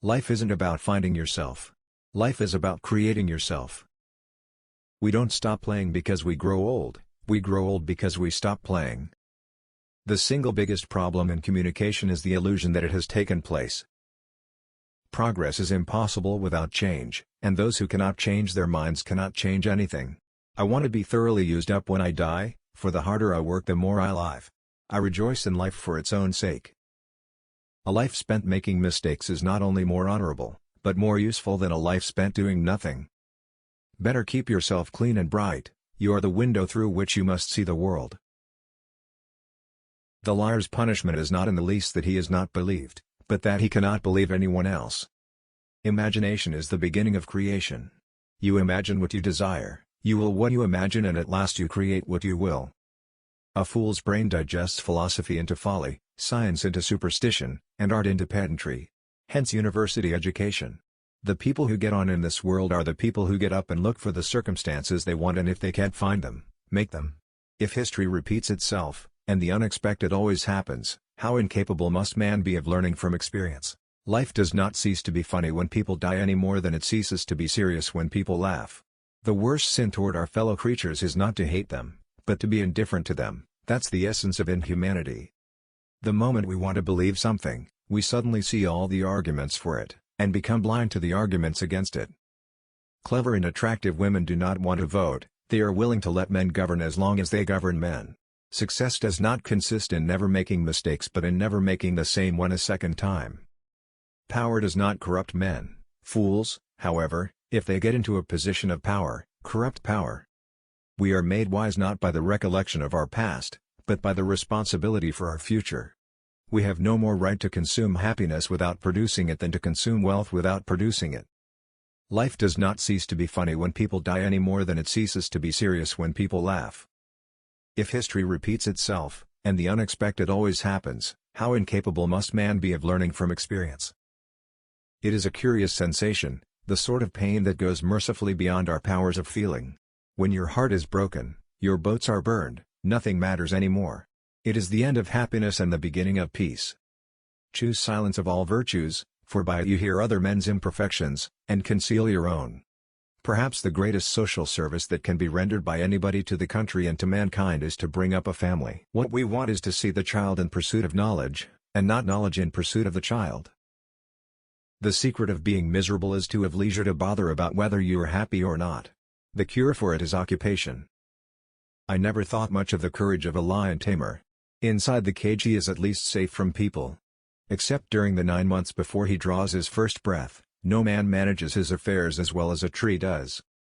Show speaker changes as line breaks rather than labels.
Life isn't about finding yourself. Life is about creating yourself. We don't stop playing because we grow old, we grow old because we stop playing. The single biggest problem in communication is the illusion that it has taken place. Progress is impossible without change, and those who cannot change their minds cannot change anything. I want to be thoroughly used up when I die, for the harder I work the more I live. I rejoice in life for its own sake. A life spent making mistakes is not only more honorable, but more useful than a life spent doing nothing. Better keep yourself clean and bright, you are the window through which you must see the world. The liar's punishment is not in the least that he is not believed, but that he cannot believe anyone else. Imagination is the beginning of creation. You imagine what you desire, you will what you imagine, and at last you create what you will. A fool's brain digests philosophy into folly, science into superstition, and art into pedantry. Hence university education. The people who get on in this world are the people who get up and look for the circumstances they want, and if they can't find them, make them. If history repeats itself, and the unexpected always happens, how incapable must man be of learning from experience? Life does not cease to be funny when people die any more than it ceases to be serious when people laugh. The worst sin toward our fellow creatures is not to hate them, but to be indifferent to them. That's the essence of inhumanity. The moment we want to believe something, we suddenly see all the arguments for it, and become blind to the arguments against it. Clever and attractive women do not want to vote, they are willing to let men govern as long as they govern men. Success does not consist in never making mistakes but in never making the same one a second time. Power does not corrupt men. Fools, however, if they get into a position of power, corrupt power. We are made wise not by the recollection of our past, but by the responsibility for our future. We have no more right to consume happiness without producing it than to consume wealth without producing it. Life does not cease to be funny when people die any more than it ceases to be serious when people laugh. If history repeats itself, and the unexpected always happens, how incapable must man be of learning from experience? It is a curious sensation, the sort of pain that goes mercifully beyond our powers of feeling. When your heart is broken, your boats are burned, nothing matters anymore. It is the end of happiness and the beginning of peace. Choose silence of all virtues, for by it you hear other men's imperfections, and conceal your own. Perhaps the greatest social service that can be rendered by anybody to the country and to mankind is to bring up a family. What we want is to see the child in pursuit of knowledge, and not knowledge in pursuit of the child. The secret of being miserable is to have leisure to bother about whether you are happy or not. The cure for it is occupation. I never thought much of the courage of a lion tamer. Inside the cage he is at least safe from people. Except during the 9 months before he draws his first breath, no man manages his affairs as well as a tree does.